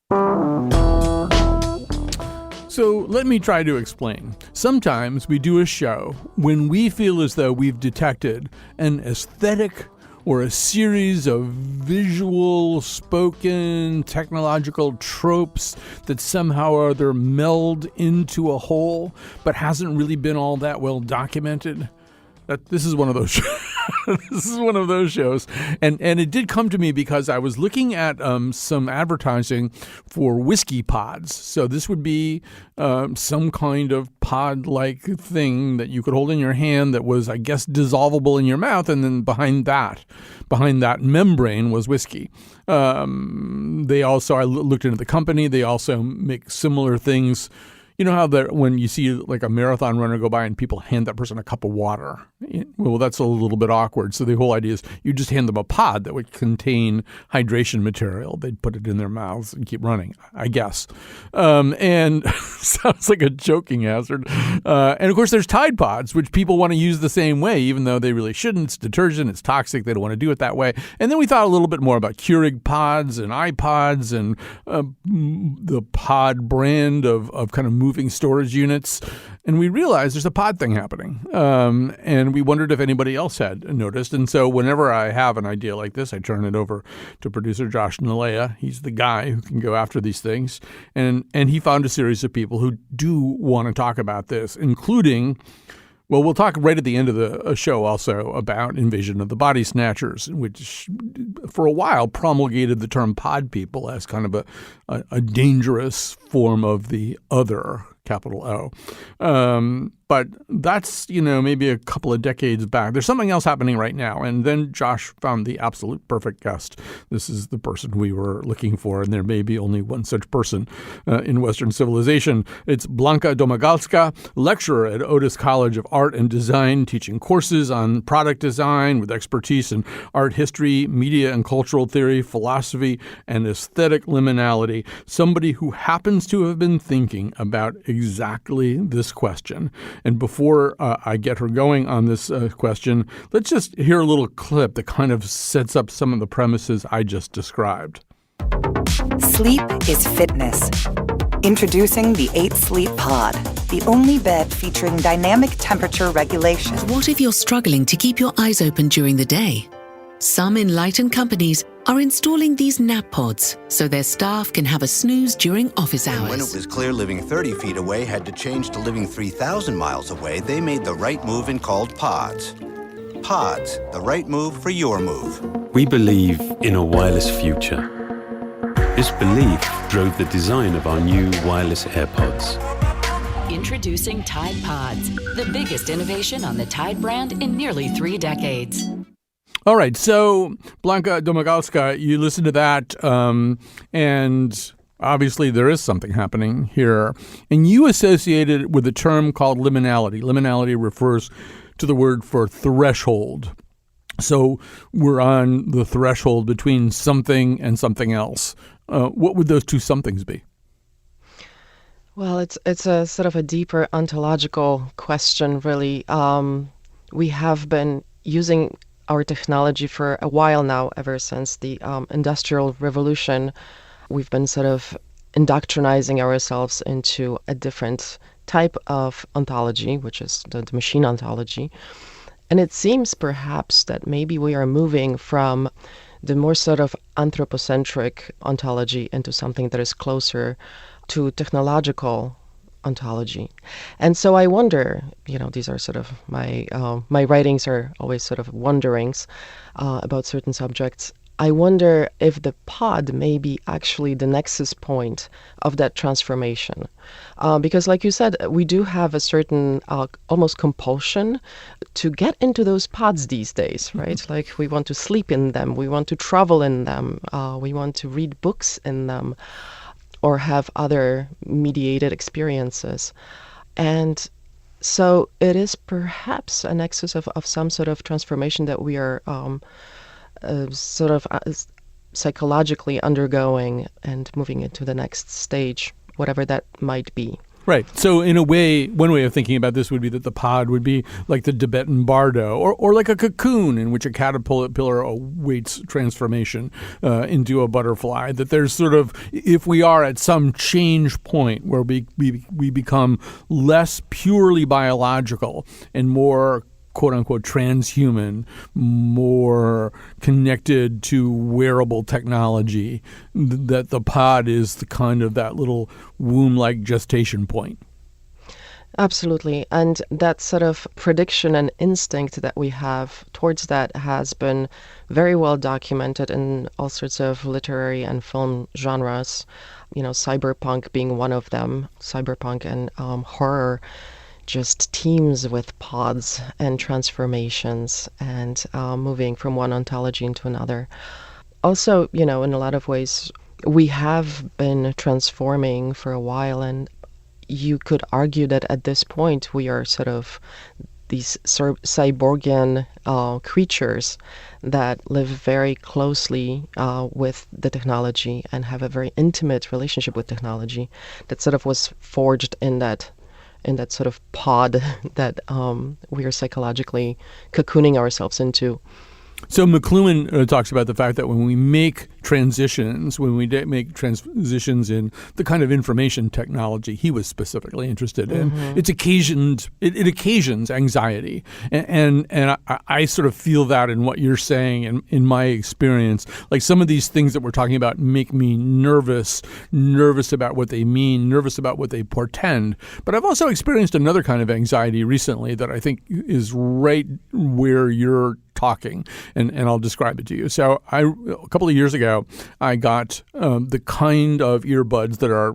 So let me try to explain. Sometimes we do a show when we feel as though we've detected an aesthetic or a series of visual, spoken, technological tropes that somehow or other meld into a whole, but hasn't really been all that well documented. This is one of those this is one of those shows. And it did come to me because I was looking at some advertising for whiskey pods. So this would be some kind of pod-like thing that you could hold in your hand that was, I guess, dissolvable in your mouth. And then behind that membrane was whiskey. I looked into the company. They also make similar things. You know how when you see like a marathon runner go by and people hand that person a cup of water? Well, that's a little bit awkward. So the whole idea is you just hand them a pod that would contain hydration material. They'd put it in their mouths and keep running, I guess. And sounds like a joking hazard. And of course, there's Tide Pods, which people want to use the same way, even though they really shouldn't. It's detergent. It's toxic. They don't want to do it that way. And then we thought a little bit more about Keurig pods and iPods and the pod brand of kind of moving storage units. And we realized there's a pod thing happening. And we wondered if anybody else had noticed. And so whenever I have an idea like this, I turn it over to producer Josh Nalea. He's the guy who can go after these things. And he found a series of people who do want to talk about this, including, well, we'll talk right at the end of the show also about Invasion of the Body Snatchers, which for a while promulgated the term pod people as kind of a dangerous form of the other, capital O. But that's, maybe a couple of decades back. There's something else happening right now. And then Josh found the absolute perfect guest. This is the person we were looking for, and there may be only one such person in Western civilization. It's Blanka Domagalska, lecturer at Otis College of Art and Design, teaching courses on product design with expertise in art history, media and cultural theory, philosophy, and aesthetic liminality. Somebody who happens to have been thinking about exactly this question. And before I get her going on this question, let's just hear a little clip that kind of sets up some of the premises I just described. Sleep is fitness. Introducing the 8 Sleep Pod, the only bed featuring dynamic temperature regulation. What if you're struggling to keep your eyes open during the day? Some enlightened companies are installing these nap pods so their staff can have a snooze during office hours. And when it was clear living 30 feet away had to change to living 3,000 miles away, they made the right move and called pods. Pods, the right move for your move. We believe in a wireless future. This belief drove the design of our new wireless AirPods. Introducing Tide Pods, the biggest innovation on the Tide brand in nearly 3 decades. All right, so Blanka Domagalska, you listen to that, and obviously there is something happening here. And you associate it with a term called liminality. Liminality refers to the word for threshold. So we're on the threshold between something and something else. What would those two somethings be? Well, it's a sort of a deeper ontological question, really. We have been using our technology for a while now, ever since the Industrial Revolution. We've been sort of indoctrinizing ourselves into a different type of ontology, which is the machine ontology. And it seems perhaps that maybe we are moving from the more sort of anthropocentric ontology into something that is closer to technological ontology. And so I wonder, these are sort of my writings are always sort of wonderings about certain subjects. I wonder if the pod may be actually the nexus point of that transformation. Because like you said, we do have a certain almost compulsion to get into those pods these days, right? Mm-hmm. Like we want to sleep in them, we want to travel in them, we want to read books in them, or have other mediated experiences. And so it is perhaps a nexus of some sort of transformation that we are psychologically undergoing and moving into the next stage, whatever that might be. Right. So in a way, one way of thinking about this would be that the pod would be like the Tibetan bardo, or like a cocoon in which a caterpillar awaits transformation into a butterfly. That there's sort of, if we are at some change point where we become less purely biological and more quote-unquote transhuman, more connected to wearable technology, that the pod is the kind of that little womb-like gestation point. Absolutely. And that sort of prediction and instinct that we have towards that has been very well documented in all sorts of literary and film genres, cyberpunk being one of them. Cyberpunk and horror just teems with pods and transformations and moving from one ontology into another. Also, in a lot of ways, we have been transforming for a while, and you could argue that at this point we are sort of these cyborgian creatures that live very closely with the technology and have a very intimate relationship with technology that sort of was forged in that sort of pod that we are psychologically cocooning ourselves into. So McLuhan talks about the fact that when we make transitions, make transitions in the kind of information technology he was specifically interested in, it occasions anxiety. And I sort of feel that in what you're saying, in my experience. Like some of these things that we're talking about make me nervous about what they mean, nervous about what they portend. But I've also experienced another kind of anxiety recently that I think is right where you're talking, and I'll describe it to you. So a couple of years ago, I got the kind of earbuds that are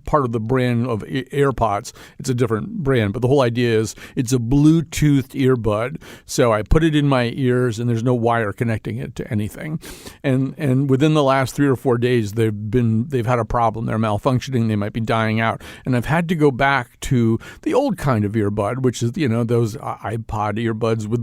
part of the brand of AirPods. It's a different brand, but the whole idea is it's a Bluetoothed earbud. So I put it in my ears, and there's no wire connecting it to anything. And within the last 3 or 4 days, they've had a problem. They're malfunctioning. They might be dying out. And I've had to go back to the old kind of earbud, which is those iPod earbuds with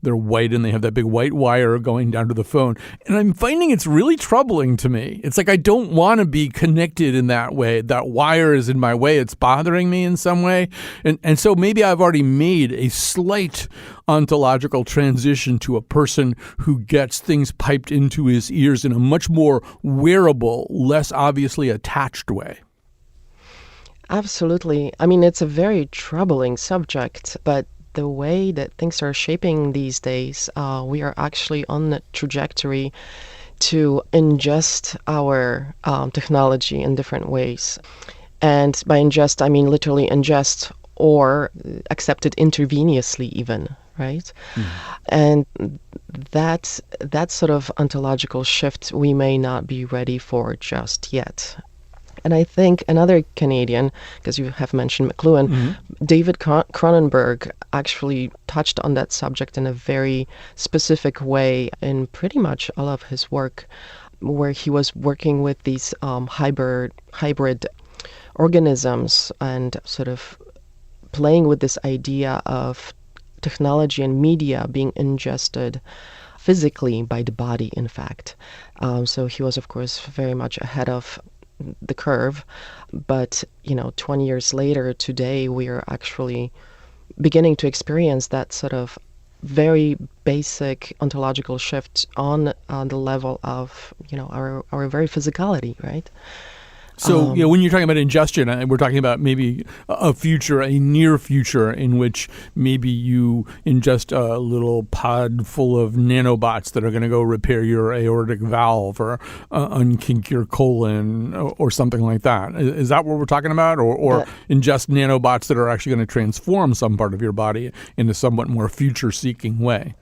they're white and they have that big white wire going down to the phone. And I'm finding it's really troubling to me. It's like I don't want to be connected in that way. That wire is in my way. It's bothering me in some way. And so maybe I've already made a slight ontological transition to a person who gets things piped into his ears in a much more wearable, less obviously attached way. Absolutely. I mean, it's a very troubling subject, but the way that things are shaping these days, we are actually on the trajectory to ingest our technology in different ways. And by ingest, I mean literally ingest or accept it intravenously even, right? And that sort of ontological shift we may not be ready for just yet. And I think another Canadian, because you have mentioned McLuhan, David Cronenberg actually touched on that subject in a very specific way in pretty much all of his work, where he was working with these hybrid organisms and sort of playing with this idea of technology and media being ingested physically by the body, in fact. So he was, of course, very much ahead of the curve, but 20 years later, today we are actually beginning to experience that sort of very basic ontological shift on the level of our very physicality, right? So, when you're talking about ingestion, we're talking about maybe a near future in which maybe you ingest a little pod full of nanobots that are going to go repair your aortic valve or unkink your colon or something like that. Is that what we're talking about? Or ingest nanobots that are actually going to transform some part of your body in a somewhat more future-seeking way?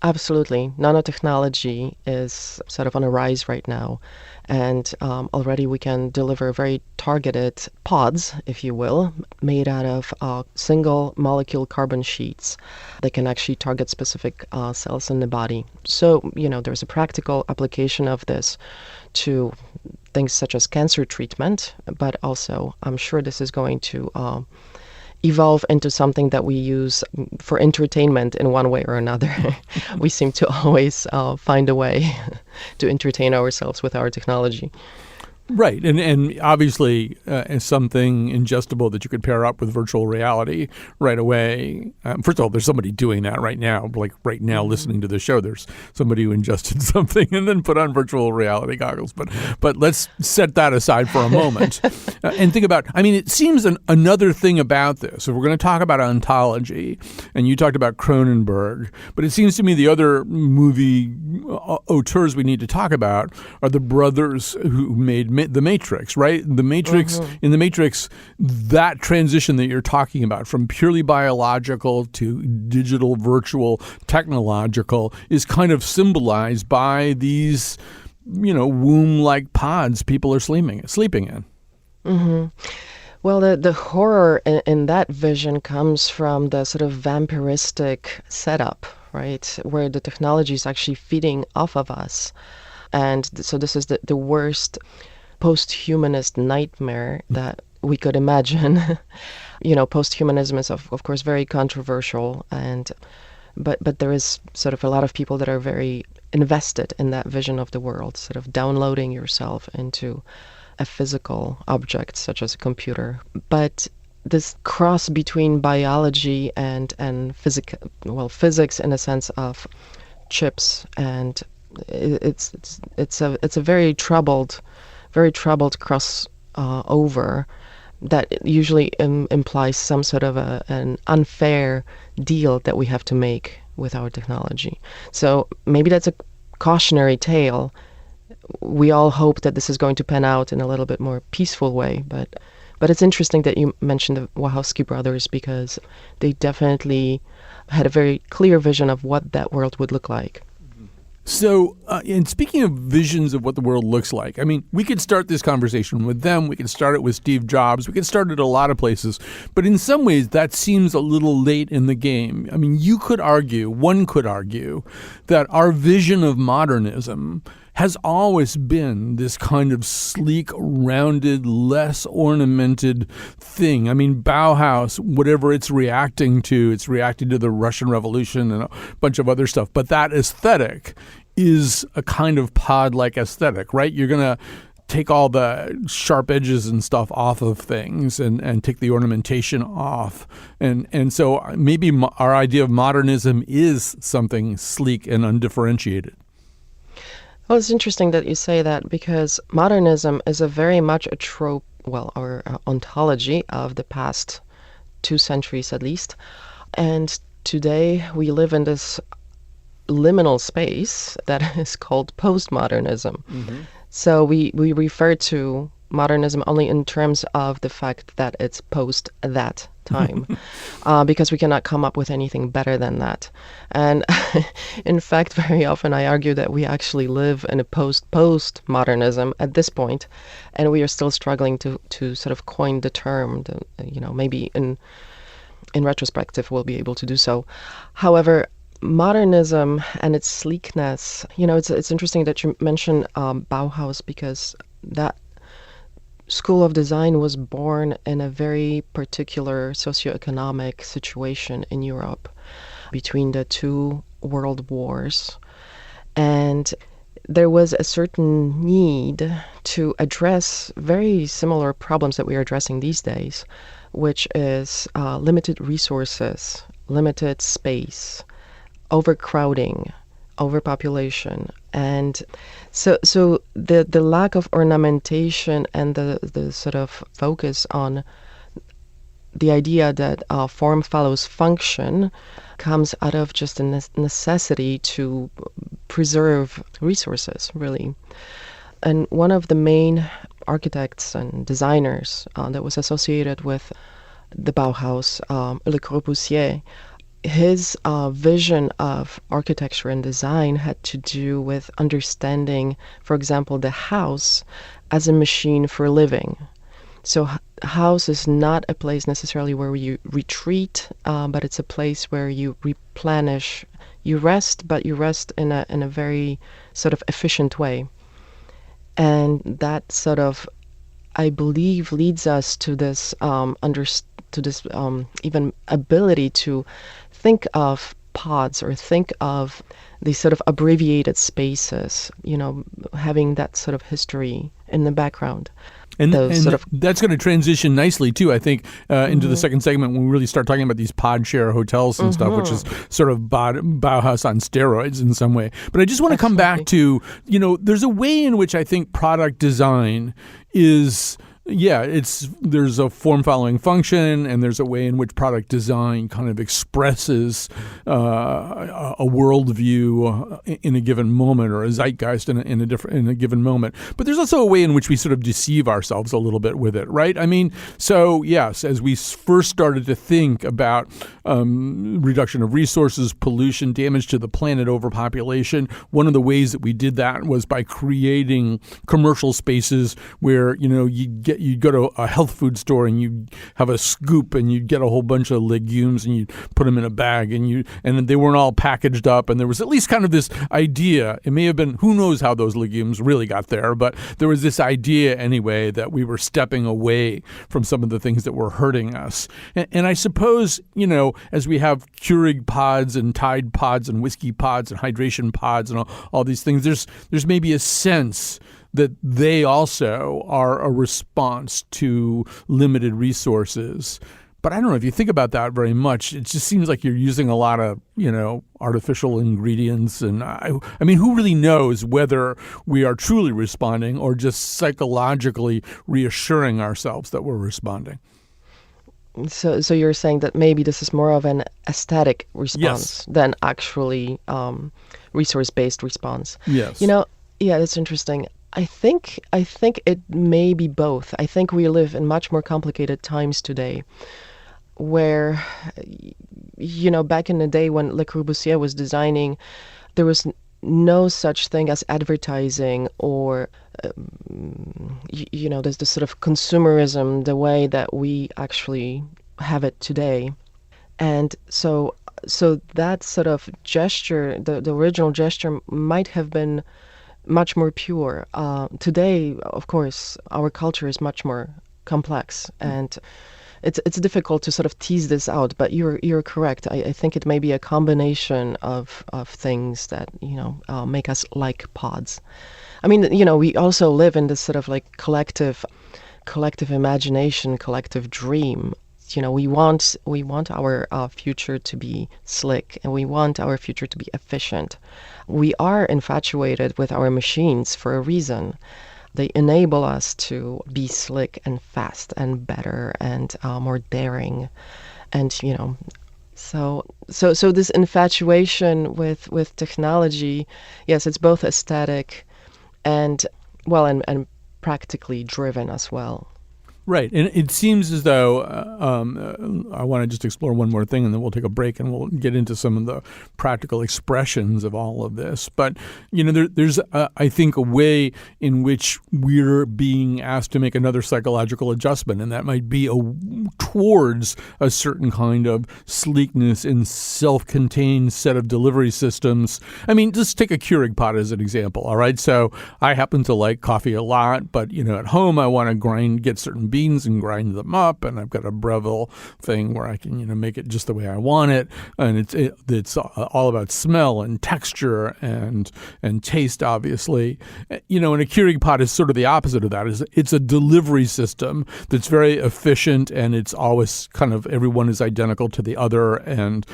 Absolutely. Nanotechnology is sort of on a rise right now. And already we can deliver very targeted pods, if you will, made out of single molecule carbon sheets that can actually target specific cells in the body. So, there's a practical application of this to things such as cancer treatment, but also I'm sure this is going to evolve into something that we use for entertainment in one way or another. We seem to always find a way to entertain ourselves with our technology. Right, and obviously as something ingestible that you could pair up with virtual reality right away. First of all, there's somebody doing that right now. Like right now, listening to the show, there's somebody who ingested something and then put on virtual reality goggles. But let's set that aside for a moment and think about. I mean, it seems another thing about this. If we're going to talk about ontology, and you talked about Cronenberg, but it seems to me the other movie auteurs we need to talk about are the brothers who made The Matrix, right? The Matrix, in The Matrix, that transition that you're talking about from purely biological to digital, virtual, technological is kind of symbolized by these, womb-like pods people are sleeping in. Mm-hmm. Well, the horror in that vision comes from the sort of vampiristic setup, right? Where the technology is actually feeding off of us. And so this is the worst post-humanist nightmare that we could imagine. Post-humanism is of course very controversial, but there is sort of a lot of people that are very invested in that vision of the world, sort of downloading yourself into a physical object such as a computer. But this cross between biology and physics in a sense of chips, and it's a very troubled cross over that usually implies some sort of an unfair deal that we have to make with our technology. So maybe that's a cautionary tale. We all hope that this is going to pan out in a little bit more peaceful way, but it's interesting that you mentioned the Wachowski brothers, because they definitely had a very clear vision of what that world would look like. So, and speaking of visions of what the world looks like, I mean, we could start this conversation with them. We could start it with Steve Jobs. We could start it a lot of places. But in some ways, that seems a little late in the game. I mean, one could argue that our vision of modernism has always been this kind of sleek, rounded, less ornamented thing. I mean, Bauhaus, whatever it's reacting to the Russian Revolution and a bunch of other stuff. But that aesthetic is a kind of pod-like aesthetic, right? You're going to take all the sharp edges and stuff off of things and take the ornamentation off. And so maybe our idea of modernism is something sleek and undifferentiated. Well, it's interesting that you say that, because modernism is a very much a trope, or ontology of the past 2 centuries at least. And today we live in this liminal space that is called postmodernism. Mm-hmm. So we refer to modernism only in terms of the fact that it's post that time, because we cannot come up with anything better than that. And in fact, very often I argue that we actually live in a post-modernism at this point, and we are still struggling to sort of coin the term. Maybe in retrospective we'll be able to do so. However, modernism and its sleekness, it's interesting that you mentioned Bauhaus, because that school of design was born in a very particular socioeconomic situation in Europe between the 2 world wars. And there was a certain need to address very similar problems that we are addressing these days, which is limited resources, limited space, overcrowding, overpopulation. And so the lack of ornamentation and the sort of focus on the idea that form follows function comes out of just a necessity to preserve resources, really. And one of the main architects and designers that was associated with the Bauhaus, Le Corbusier, his vision of architecture and design had to do with understanding, for example, the house as a machine for living. So house is not a place necessarily where you retreat, but it's a place where you replenish. You rest, but you rest in a very sort of efficient way. And that sort of, I believe, leads us to this even ability to think of pods or think of these sort of abbreviated spaces, having that sort of history in the background. And Those sort of that's going to transition nicely, too, I think, into the second segment when we really start talking about these pod share hotels and stuff, which is sort of Bauhaus on steroids in some way. But I just want to come back to, there's a way in which I think product design is... there's a form-following function, and there's a way in which product design kind of expresses a worldview in a given moment, or a zeitgeist in a given moment. But there's also a way in which we sort of deceive ourselves a little bit with it, right? I mean, so yes, as we first started to think about reduction of resources, pollution, damage to the planet, overpopulation, one of the ways that we did that was by creating commercial spaces where you'd go to a health food store and you'd have a scoop and you'd get a whole bunch of legumes and you'd put them in a bag and they weren't all packaged up, and there was at least kind of this idea. It may have been, who knows how those legumes really got there, but there was this idea anyway that we were stepping away from some of the things that were hurting us. And I suppose, as we have Keurig pods and Tide pods and whiskey pods and hydration pods and all these things, there's maybe a sense that they also are a response to limited resources. But I don't know if you think about that very much. It just seems like you're using a lot of, artificial ingredients. And I mean, who really knows whether we are truly responding or just psychologically reassuring ourselves that we're responding? So you're saying that maybe this is more of an aesthetic response than actually resource-based response. Yes. Yeah, that's interesting. I think it may be both. I think we live in much more complicated times today, where, back in the day when Le Corbusier was designing, there was no such thing as advertising or, there's this sort of consumerism, the way that we actually have it today. And so that sort of gesture, the original gesture might have been much more pure. Today, of course, our culture is much more complex, and it's difficult to sort of tease this out. But you're correct. I think it may be a combination of things that make us like pods. I mean, we also live in this sort of like collective imagination, collective dream. We want our future to be slick, and we want our future to be efficient. We are infatuated with our machines for a reason. They enable us to be slick and fast and better and more daring, and so this infatuation with technology, yes, it's both aesthetic and practically driven as well. Right. And it seems as though I want to just explore one more thing, and then we'll take a break and we'll get into some of the practical expressions of all of this. But, there's, I think, a way in which we're being asked to make another psychological adjustment, and that might be towards a certain kind of sleekness and self-contained set of delivery systems. I mean, just take a Keurig pot as an example, all right? So I happen to like coffee a lot, but, at home I want to get certain beans and grind them up, and I've got a Prevails thing where I can make it just the way I want it, and it's all about smell and texture and taste, obviously. And a Keurig pot is sort of the opposite of that. It's a delivery system that's very efficient, and it's always kind of everyone is identical to the other, and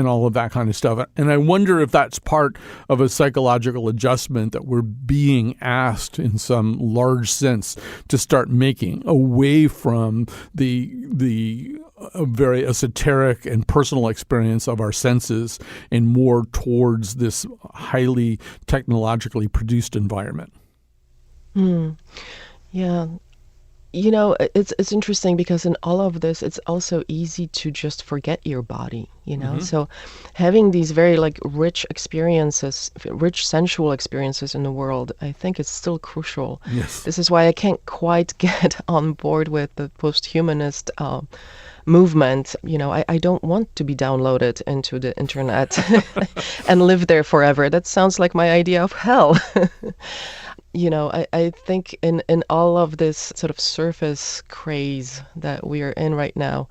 all of that kind of stuff. And I wonder if that's part of a psychological adjustment that we're being asked in some large sense to start making away from the very esoteric and personal experience of our senses and more towards this highly technologically produced environment. Yeah. It's interesting because in all of this, it's also easy to just forget your body, So having these very rich experiences, rich sensual experiences in the world, I think it's still crucial. Yes. This is why I can't quite get on board with the post-humanist movement. I don't want to be downloaded into the internet and live there forever. That sounds like my idea of hell. I think in all of this sort of surface craze that we are in right now,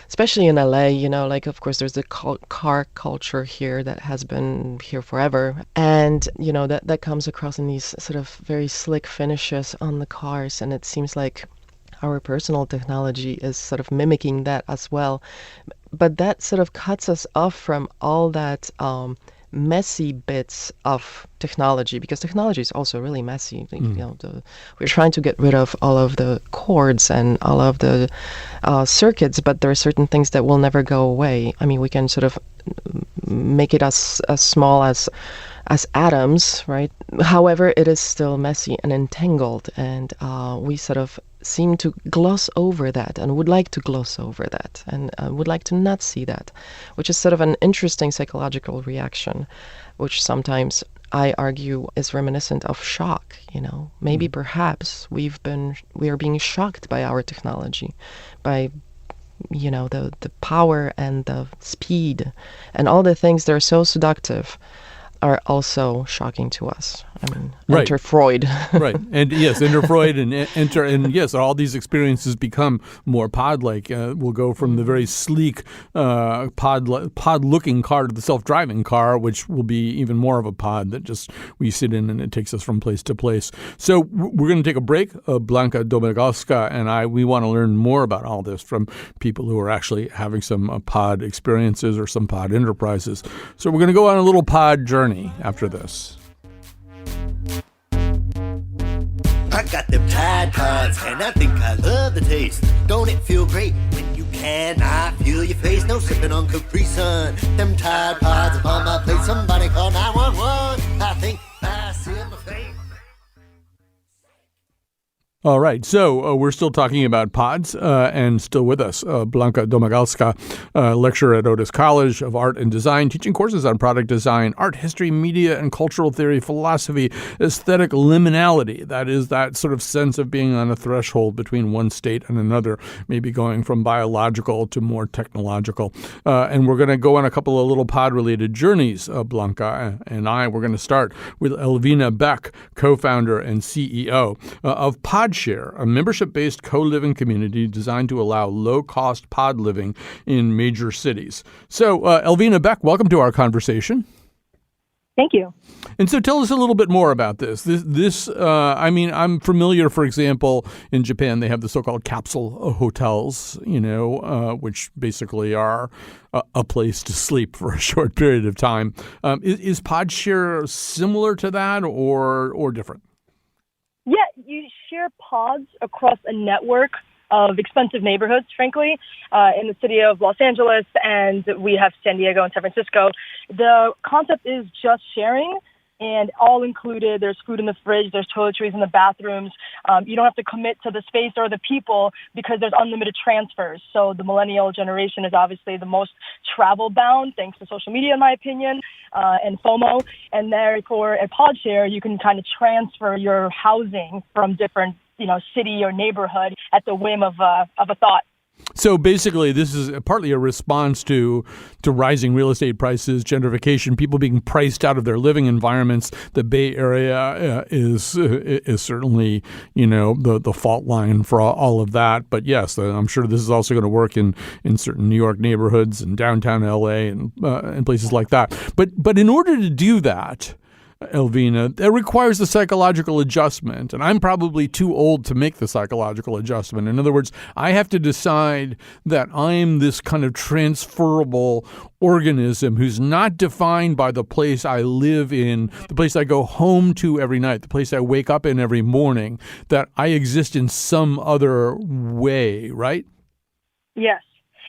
especially in LA, like, of course, there's the car culture here that has been here forever. And, that comes across in these sort of very slick finishes on the cars. And it seems like our personal technology is sort of mimicking that as well. But that sort of cuts us off from all that messy bits of technology, because technology is also really messy. We're trying to get rid of all of the cords and all of the circuits, but there are certain things that will never go away. I mean, we can sort of make it as small as atoms, right? However, it is still messy and entangled, and we sort of seem to gloss over that and would like to gloss over that and would like to not see that, which is sort of an interesting psychological reaction, which sometimes I argue is reminiscent of shock. Maybe perhaps we are being shocked by our technology, by the power and the speed and all the things that are so seductive are also shocking to us. I mean, right. Enter Freud. Right. And yes, enter Freud and yes, all these experiences become more pod-like. We'll go from the very sleek pod-looking car to the self-driving car, which will be even more of a pod that just we sit in and it takes us from place to place. So we're going to take a break. Blanka Domagalska and we want to learn more about all this from people who are actually having some pod experiences or some pod enterprises. So we're going to go on a little pod journey after this. I got them Tide Pods, and I think I love the taste. Don't it feel great when you cannot feel your face? No sipping on Capri Sun. Them Tide Pods upon my plate. Somebody call 911. I think I see my face. All right, so we're still talking about pods, and still with us, Blanka Domagalska, lecturer at Otis College of Art and Design, teaching courses on product design, art history, media and cultural theory, philosophy, aesthetic liminality. That is that sort of sense of being on a threshold between one state and another, maybe going from biological to more technological. And we're going to go on a couple of little pod-related journeys, Blanka we're going to start with Elvina Beck, co-founder and CEO of PodShare, a membership-based co-living community designed to allow low-cost pod living in major cities. So, Elvina Beck, welcome to our conversation. Thank you. And so tell us a little bit more about this. I'm familiar, for example, in Japan, they have the so-called capsule hotels, which basically are a place to sleep for a short period of time. Is PodShare similar to that or different? Yeah, you share pods across a network of expensive neighborhoods, frankly, in the city of Los Angeles, and we have San Diego and San Francisco. The concept is just sharing, and all included. There's food in the fridge, there's toiletries in the bathrooms. You don't have to commit to the space or the people because there's unlimited transfers. So the millennial generation is obviously the most travel bound, thanks to social media, in my opinion, and FOMO. And therefore, at PodShare, you can kind of transfer your housing from different, city or neighborhood at the whim of a thought. So basically, this is partly a response to rising real estate prices, gentrification, people being priced out of their living environments. The Bay Area is certainly, the fault line for all of that. But yes, I'm sure this is also going to work in certain New York neighborhoods and downtown LA and places like that. But in order to do that, Elvina, it requires a psychological adjustment, and I'm probably too old to make the psychological adjustment. In other words, I have to decide that I'm this kind of transferable organism who's not defined by the place I live in, the place I go home to every night, the place I wake up in every morning, that I exist in some other way, right? Yes.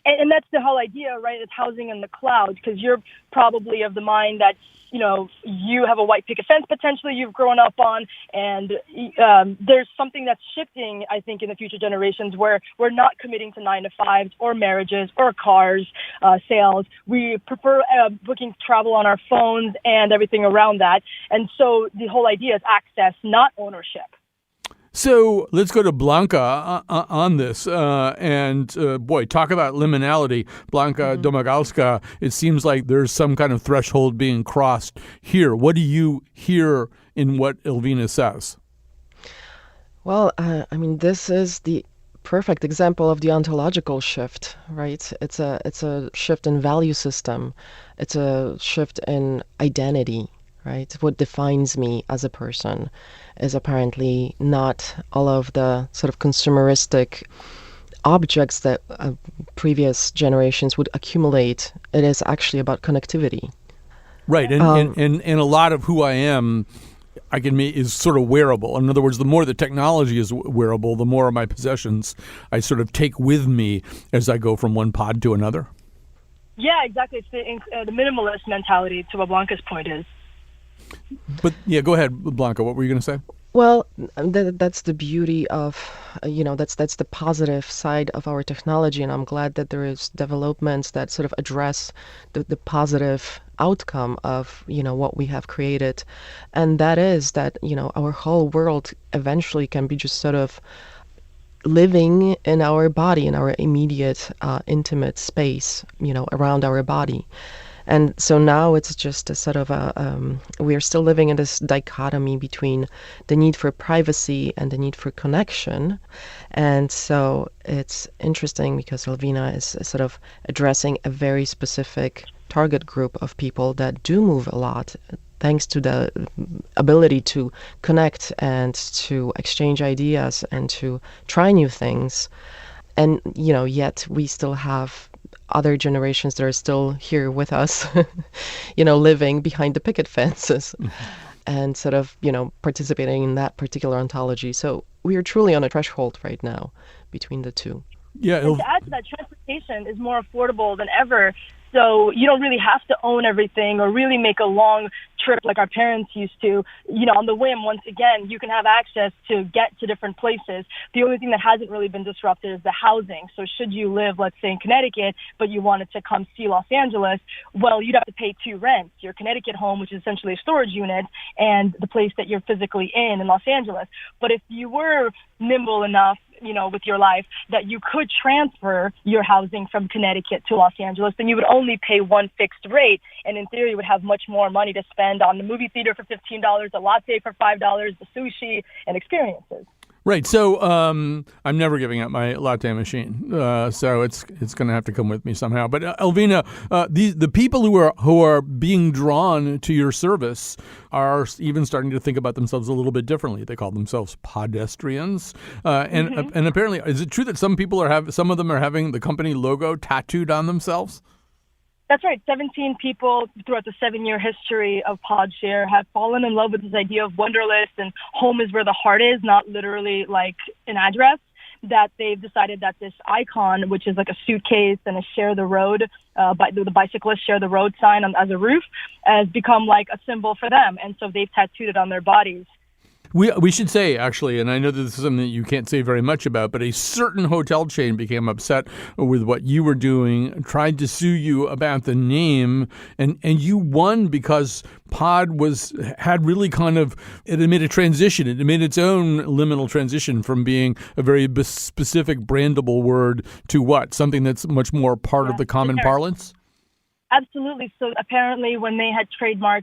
And that's the whole idea, right? It's housing in the cloud, because you're probably of the mind that, you have a white picket fence potentially you've grown up on, and there's something that's shifting, I think, in the future generations where we're not committing to 9-to-5s or marriages or cars, sales. We prefer booking travel on our phones and everything around that. And so the whole idea is access, not ownership. So let's go to Blanka on this. Talk about liminality. Blanka Domagalska, it seems like there's some kind of threshold being crossed here. What do you hear in what Elvina says? Well, this is the perfect example of the ontological shift, right? It's a shift in value system. It's a shift in identity, right? What defines me as a person is apparently not all of the sort of consumeristic objects that previous generations would accumulate. It is actually about connectivity. Right, and a lot of who I am, I can make is sort of wearable. In other words, the more the technology is wearable, the more of my possessions I sort of take with me as I go from one pod to another. Yeah, exactly. It's the minimalist mentality, to what Blanca's point is. But yeah, go ahead, Blanca. What were you going to say? Well, that's the beauty of, that's the positive side of our technology, and I'm glad that there is developments that sort of address the positive outcome of, what we have created. And that is that, our whole world eventually can be just sort of living in our body, in our immediate, intimate space, around our body. And so now it's just a sort of we are still living in this dichotomy between the need for privacy and the need for connection. And so it's interesting because Elvina is sort of addressing a very specific target group of people that do move a lot, thanks to the ability to connect and to exchange ideas and to try new things. And, yet we still have other generations that are still here with us, living behind the picket fences and sort of, participating in that particular ontology. So we are truly on a threshold right now between the two. Yeah. And to add to that, transportation is more affordable than ever. So you don't really have to own everything or really make a long trip like our parents used to. On the whim, once again, you can have access to get to different places. The only thing that hasn't really been disrupted is the housing. So should you live, let's say, in Connecticut, but you wanted to come see Los Angeles, well, you'd have to pay two rents. Your Connecticut home, which is essentially a storage unit, and the place that you're physically in Los Angeles. But if you were nimble enough, with your life, that you could transfer your housing from Connecticut to Los Angeles, then you would only pay one fixed rate, and in theory would have much more money to spend on the movie theater for $15, a latte for $5, the sushi, and experiences. Right. So I'm never giving up my latte machine. So it's going to have to come with me somehow. But Elvina, the people who are being drawn to your service are even starting to think about themselves a little bit differently. They call themselves pedestrians. And apparently, is it true that some of them are having the company logo tattooed on themselves? That's right. 17 people throughout the 7-year history of PodShare have fallen in love with this idea of Wunderlist and home is where the heart is, not literally like an address. That they've decided that this icon, which is like a suitcase and a share the road, the bicyclists share the road sign as a roof, has become like a symbol for them. And so they've tattooed it on their bodies. We should say, actually, and I know that this is something that you can't say very much about, but a certain hotel chain became upset with what you were doing, tried to sue you about the name, and you won because Pod had really it made a transition. It made its own liminal transition from being a very specific brandable word to what? Something that's much more part of the common parlance? Absolutely. So apparently when they had trademarked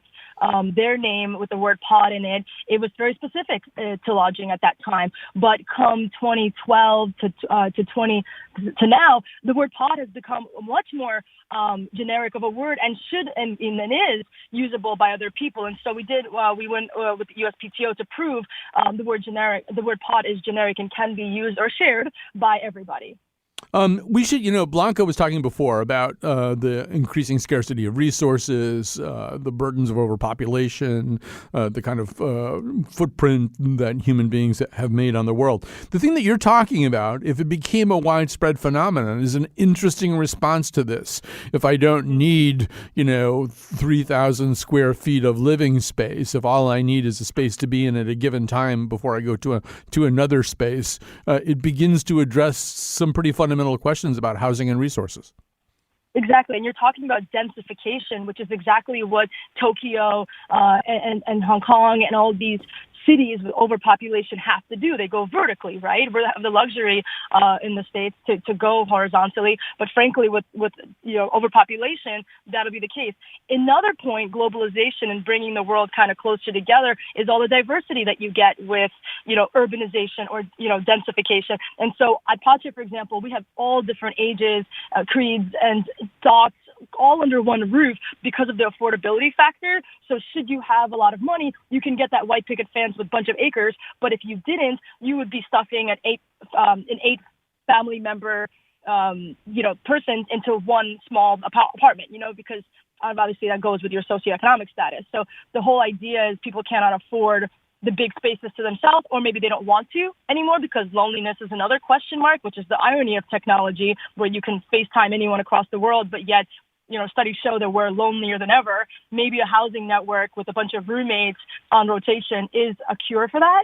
their name with the word pod in it, it was very specific to lodging at that time. But come 2012 to now, the word pod has become much more generic of a word and is usable by other people. And so we went with the USPTO to prove the word pod is generic and can be used or shared by everybody. We should, Blanca was talking before about the increasing scarcity of resources, the burdens of overpopulation, the kind of footprint that human beings have made on the world. The thing that you're talking about, if it became a widespread phenomenon, is an interesting response to this. If I don't need, 3,000 square feet of living space, if all I need is a space to be in at a given time before I go to another space, it begins to address some pretty fundamental questions about housing and resources. Exactly. And you're talking about densification, which is exactly what Tokyo and Hong Kong and all these cities with overpopulation have to do. They go vertically, right? We have the luxury in the States to go horizontally, but frankly, with overpopulation, that'll be the case. Another point, globalization and bringing the world kind of closer together, is all the diversity that you get with urbanization or densification. And so at Pace, for example, we have all different ages, creeds, and thoughts all under one roof because of the affordability factor. So should you have a lot of money, you can get that white picket fence with a bunch of acres. But if you didn't, you would be stuffing an eight family member, person into one small apartment, because obviously that goes with your socioeconomic status. So the whole idea is people cannot afford the big spaces to themselves, or maybe they don't want to anymore because loneliness is another question mark, which is the irony of technology, where you can FaceTime anyone across the world, but yet, studies show that we're lonelier than ever. Maybe a housing network with a bunch of roommates on rotation is a cure for that.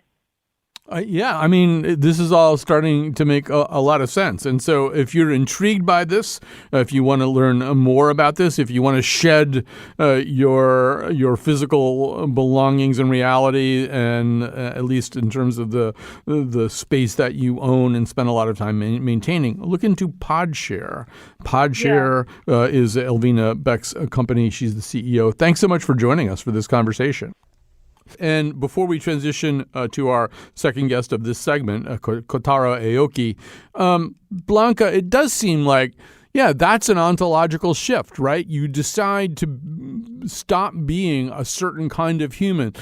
Yeah, I mean, this is all starting to make a lot of sense. And so if you're intrigued by this, if you want to learn more about this, if you want to shed your physical belongings and reality, and at least in terms of the space that you own and spend a lot of time maintaining, look into PodShare. PodShare is Elvina Beck's company. She's the CEO. Thanks so much for joining us for this conversation. And before we transition to our second guest of this segment, Kotaro Aoki, Blanca, it does seem like, that's an ontological shift, right? You decide to stop being a certain kind of human.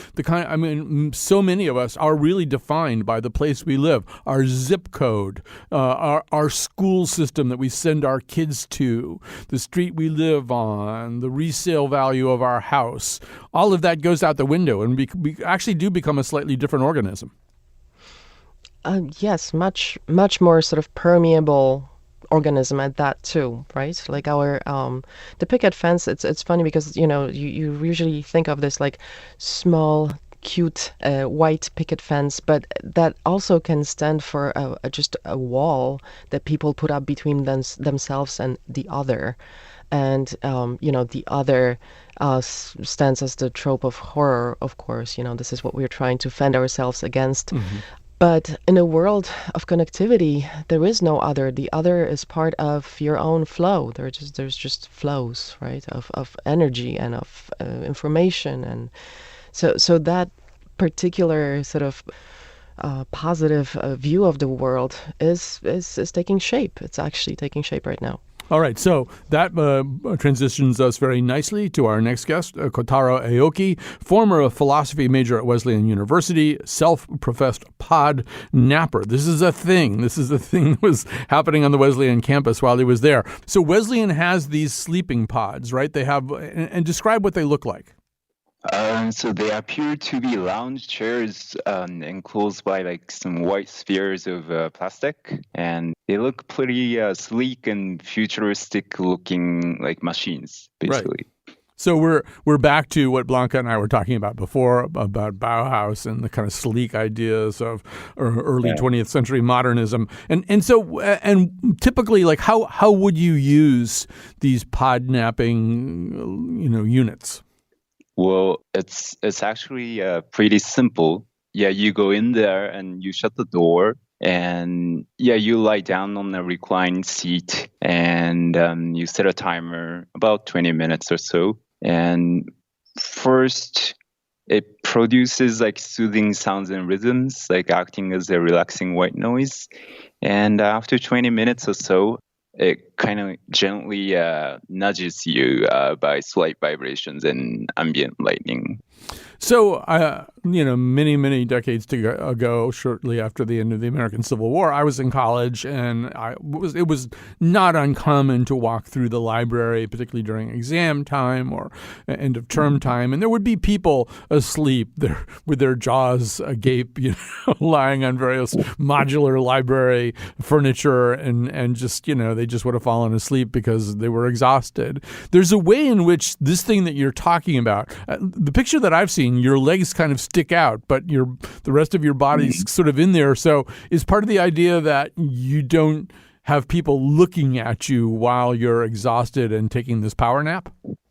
So many of us are really defined by the place we live, our zip code, our school system that we send our kids to, the street we live on, the resale value of our house. All of that goes out the window, and we actually do become a slightly different organism. Yes, much more sort of permeable organism at that too, right? Like our the picket fence, it's funny because you usually think of this like small cute white picket fence, but that also can stand for just a wall that people put up between themselves and the other. And the other stands as the trope of horror, of course. This is what we're trying to fend ourselves against. Mm-hmm. But in a world of connectivity, there is no other. The other is part of your own flow. There's just flows, right, of energy and of information, and so that particular sort of positive view of the world is taking shape. It's actually taking shape right now. All right, so that transitions us very nicely to our next guest, Kotaro Aoki, former philosophy major at Wesleyan University, self-professed pod napper. This is a thing. That was happening on the Wesleyan campus while he was there. So Wesleyan has these sleeping pods, right? They have, and describe what they look like. So they appear to be lounge chairs enclosed by like some white spheres of plastic, and they look pretty sleek and futuristic looking like machines, basically. Right. So we're back to what Blanca and I were talking about before, about Bauhaus and the kind of sleek ideas of early 20th century modernism. And so typically, like how would you use these pod napping units? Well, it's actually pretty simple. Yeah, you go in there and you shut the door, and you lie down on a reclined seat, and you set a timer about 20 minutes or so. And first, it produces like soothing sounds and rhythms, like acting as a relaxing white noise. And after 20 minutes or so, it kind of gently nudges you by slight vibrations and ambient lighting. So, many decades ago, shortly after the end of the American Civil War, I was in college, and it was not uncommon to walk through the library, particularly during exam time or end of term time, and there would be people asleep there with their jaws agape, lying on various modular library furniture, and just they just would have fallen asleep because they were exhausted. There's a way in which this thing that you're talking about, the picture that I've seen, your legs kind of stick out, but the rest of your body's sort of in there. So is part of the idea that you don't have people looking at you while you're exhausted and taking this power nap?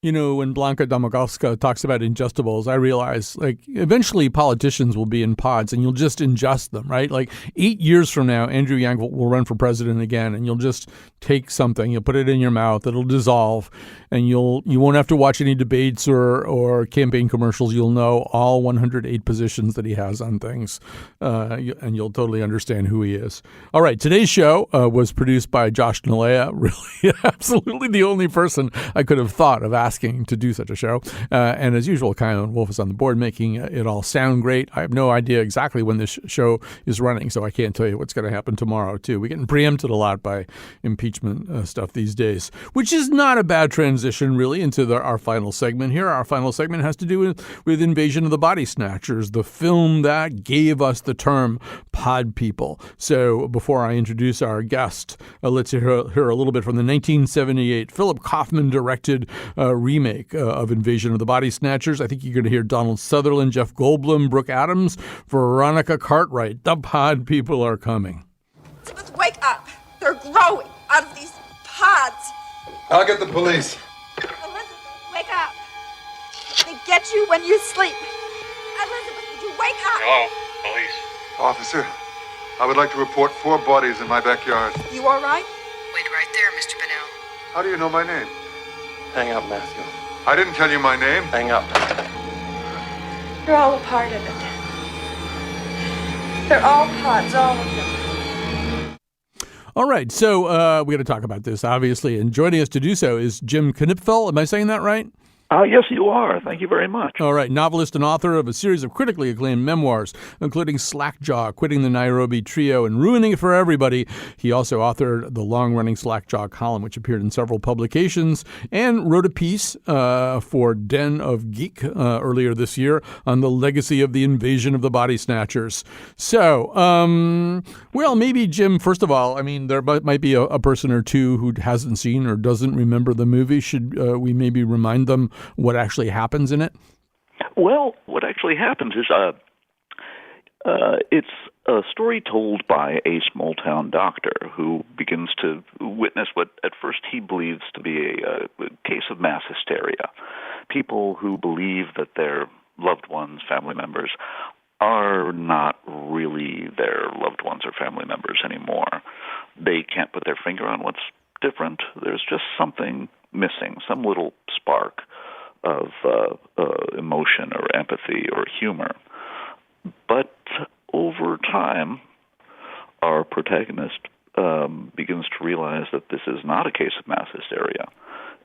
You know, when Blanka Domagowska talks about ingestibles, I realize, like, eventually politicians will be in pods and you'll just ingest them, right? Like 8 years from now, Andrew Yang will run for president again, and you'll just take something, you'll put it in your mouth, it'll dissolve, and you won't have to watch any debates or campaign commercials. You'll know all 108 positions that he has on things, and you'll totally understand who he is. All right, today's show was produced by Josh Nalea, really absolutely the only person I could have thought of asking to do such a show. And as usual, Kylan Wolf is on the board making it all sound great. I have no idea exactly when this show is running, so I can't tell you what's going to happen tomorrow, too. We're getting preempted a lot by impeachment stuff these days, which is not a bad transition, really, into our final segment here. Our final segment has to do with Invasion of the Body Snatchers, the film that gave us the term pod people. So before I introduce our guest, let's hear a little bit from the 1978 Philip Kaufman-directed remake of Invasion of the Body Snatchers. I think you're going to hear Donald Sutherland, Jeff Goldblum, Brooke Adams, Veronica Cartwright. The pod people are coming. Elizabeth, wake up. They're growing out of these pods. I'll get the police. Elizabeth, wake up. They get you when you sleep. Elizabeth, would you wake up? Hello, police. Officer, I would like to report 4 bodies in my backyard. You all right? Wait right there, Mr. Bennell. How do you know my name? Hang up, Matthew. I didn't tell you my name. Hang up. You're all a part of it. They're all pods, all of them. All right, so we're going to talk about this, obviously, and joining us to do so is Jim Knipfel. Am I saying that right? Yes, you are. Thank you very much. All right. Novelist and author of a series of critically acclaimed memoirs, including Slackjaw, Quitting the Nairobi Trio, and Ruining It for Everybody. He also authored the long-running Slackjaw column, which appeared in several publications, and wrote a piece for Den of Geek earlier this year on the legacy of the Invasion of the Body Snatchers. So, well, maybe, Jim, first of all, I mean, there might be a person or two who hasn't seen or doesn't remember the movie. Should we maybe remind them what actually happens in it? Well, what actually happens is it's a story told by a small-town doctor who begins to witness what at first he believes to be a case of mass hysteria. People who believe that their loved ones, family members, are not really their loved ones or family members anymore. They can't put their finger on what's different. There's just something missing, some little spark of emotion or empathy or humor. But over time, our protagonist begins to realize that this is not a case of mass hysteria,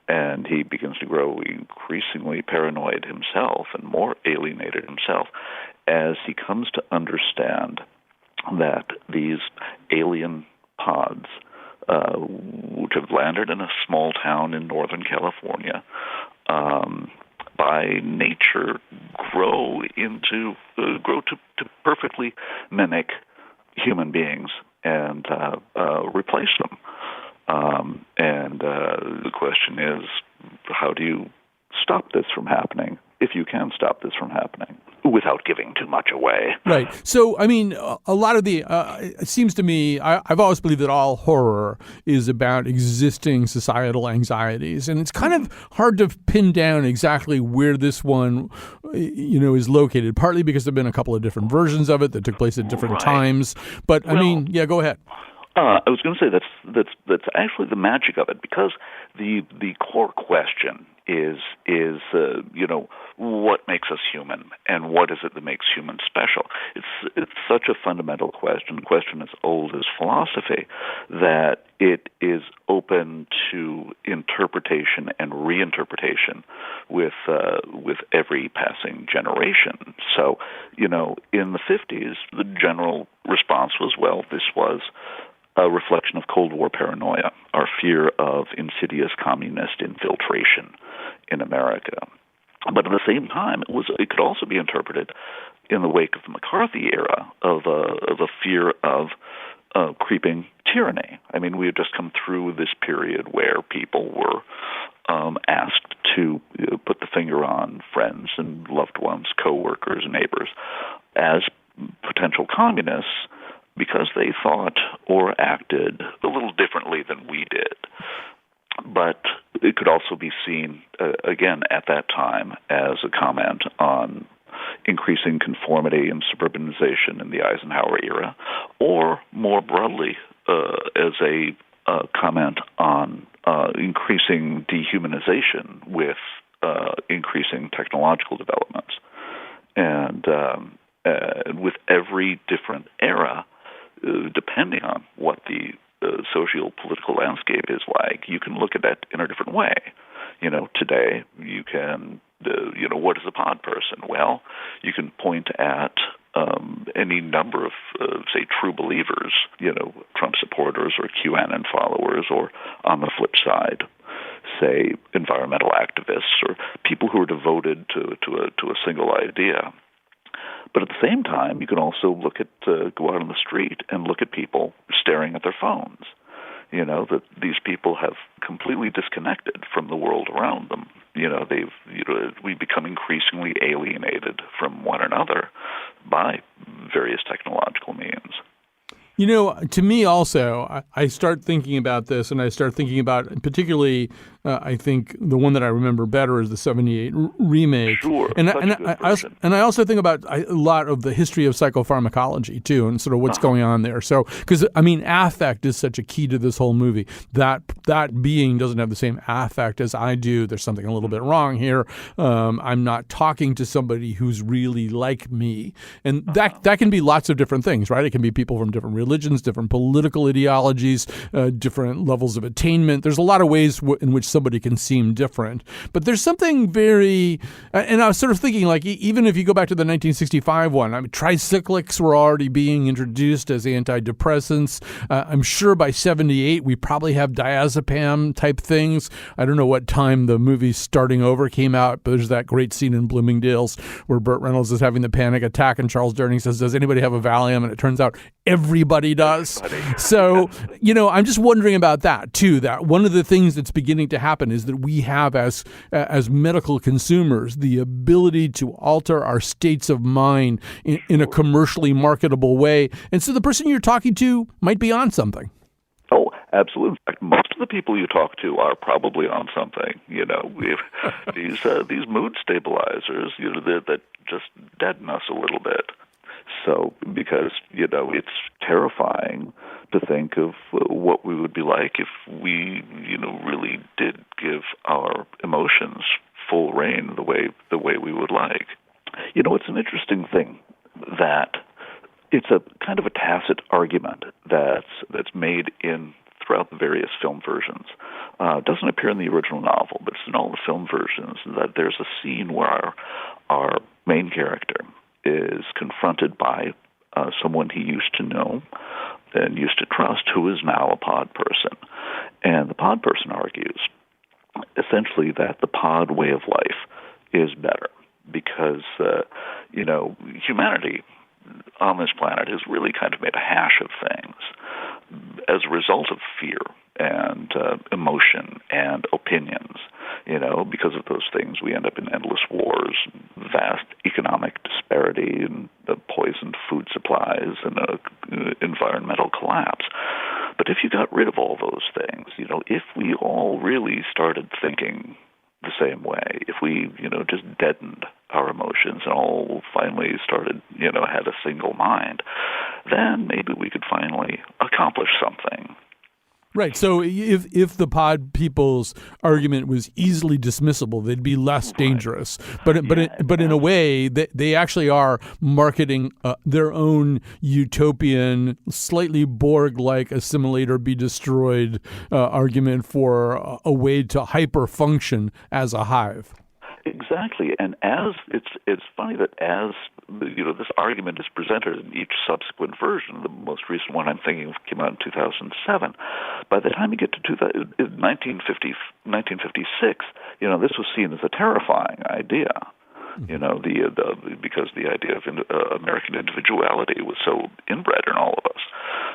and he begins to grow increasingly paranoid himself and more alienated himself as he comes to understand that these alien pods, which have landed in a small town in Northern California, by nature grow to perfectly mimic human beings and replace them. And the question is, how do you stop this from happening, if you can stop this from happening, without giving too much away? Right. So, I mean, a lot of the, it seems to me, I've always believed that all horror is about existing societal anxieties. And it's kind of hard to pin down exactly where this one, is located, partly because there have been a couple of different versions of it that took place at different times. But, I mean, yeah, go ahead. I was going to say that's actually the magic of it, because the core question is what makes us human, and what is it that makes humans special? It's such a fundamental question as old as philosophy, that it is open to interpretation and reinterpretation with every passing generation. So, in the 50s, the general response was, well, this was a reflection of Cold War paranoia, our fear of insidious communist infiltration in America. But at the same time, it could also be interpreted in the wake of the McCarthy era of a fear of creeping tyranny. I mean, we had just come through this period where people were asked to put the finger on friends and loved ones, coworkers, neighbors, as potential communists, because they thought or acted a little differently than we did. But it could also be seen, again, at that time as a comment on increasing conformity and suburbanization in the Eisenhower era, or more broadly as a comment on increasing dehumanization with increasing technological developments. And with every different era, depending on what the socio-political landscape is like, you can look at that in a different way. Today you can, what is a pod person? Well, you can point at any number of, say, true believers, Trump supporters or QAnon followers, or on the flip side, say, environmental activists or people who are devoted to a single idea. But at the same time, you can also look at, go out on the street and look at people staring at their phones. That these people have completely disconnected from the world around them. We become increasingly alienated from one another by various technological means. To me also, I start thinking about this, and I start thinking about particularly, I think the one that I remember better is the 78 remake. Sure, and I also think about a lot of the history of psychopharmacology, too, and sort of what's going on there. So, because, affect is such a key to this whole movie. That being doesn't have the same affect as I do. There's something a little bit wrong here. I'm not talking to somebody who's really like me. And that can be lots of different things, right? It can be people from different religions, different political ideologies, different levels of attainment. There's a lot of ways in which somebody can seem different. But there's something very, and I was sort of thinking, like, even if you go back to the 1965 one, tricyclics were already being introduced as antidepressants. I'm sure by 78 we probably have diazepam type things. I don't know what time the movie Starting Over came out, but there's that great scene in Bloomingdale's where Burt Reynolds is having the panic attack and Charles Durning says, "Does anybody have a Valium?" And it turns out everybody does. So, I'm just wondering about that too, that one of the things that's beginning to happen is that we have as medical consumers the ability to alter our states of mind in a commercially marketable way. And so the person you're talking to might be on something. Oh, absolutely. In fact, most of the people you talk to are probably on something. These mood stabilizers, that just deaden us a little bit. So, because, it's terrifying to think of what we would be like if we, really did give our emotions full rein the way we would like. It's an interesting thing that it's a kind of a tacit argument that's made throughout the various film versions. It doesn't appear in the original novel, but it's in all the film versions, that there's a scene where our main character is confronted by someone he used to know and used to trust, who is now a pod person. And the pod person argues, essentially, that the pod way of life is better because, humanity on this planet has really kind of made a hash of things as a result of fear and emotion and opinions. Because of those things, we end up in endless wars, vast economic disparity, and poisoned food supplies, and environmental collapse. But if you got rid of all those things, if we all really started thinking the same way, if we, just deadened our emotions and all finally started, had a single mind, then maybe we could finally accomplish something. Right. So if the pod people's argument was easily dismissible, they'd be less dangerous. But in a way, they actually are marketing their own utopian, slightly Borg-like assimilate or be destroyed argument for a way to hyper function as a hive. Exactly, and as it's funny that as this argument is presented in each subsequent version, the most recent one I'm thinking of came out in 2007. By the time you get to 1956, this was seen as a terrifying idea. Because the idea of American individuality was so inbred in all of us.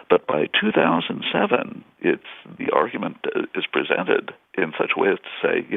But by 2007, the argument is presented in such a way as to say,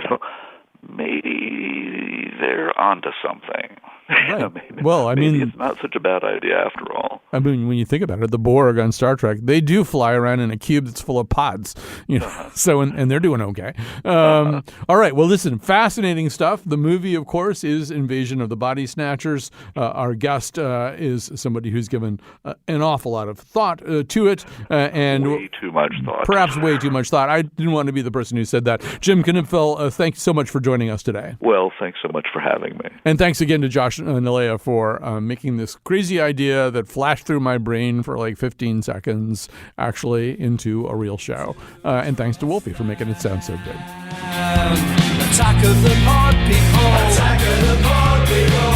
maybe they're onto something. Right. Maybe, Well, I maybe mean, it's not such a bad idea after all. I mean, when you think about it, the Borg on Star Trek, they do fly around in a cube that's full of pods, you know. So, and they're doing okay. All right. Well, listen, fascinating stuff. The movie, of course, is Invasion of the Body Snatchers. Our guest is somebody who's given an awful lot of thought to it, and way too much thought. Perhaps way too much thought. I didn't want to be the person who said that. Jim Knipfel, thanks so much for joining us today. Well, thanks so much for having me. And thanks again to Josh Nalea for making this crazy idea that flashed through my brain for like 15 seconds actually into a real show. And thanks to Wolfie for making it sound so good. Attack of the pod people. Attack of the pod people.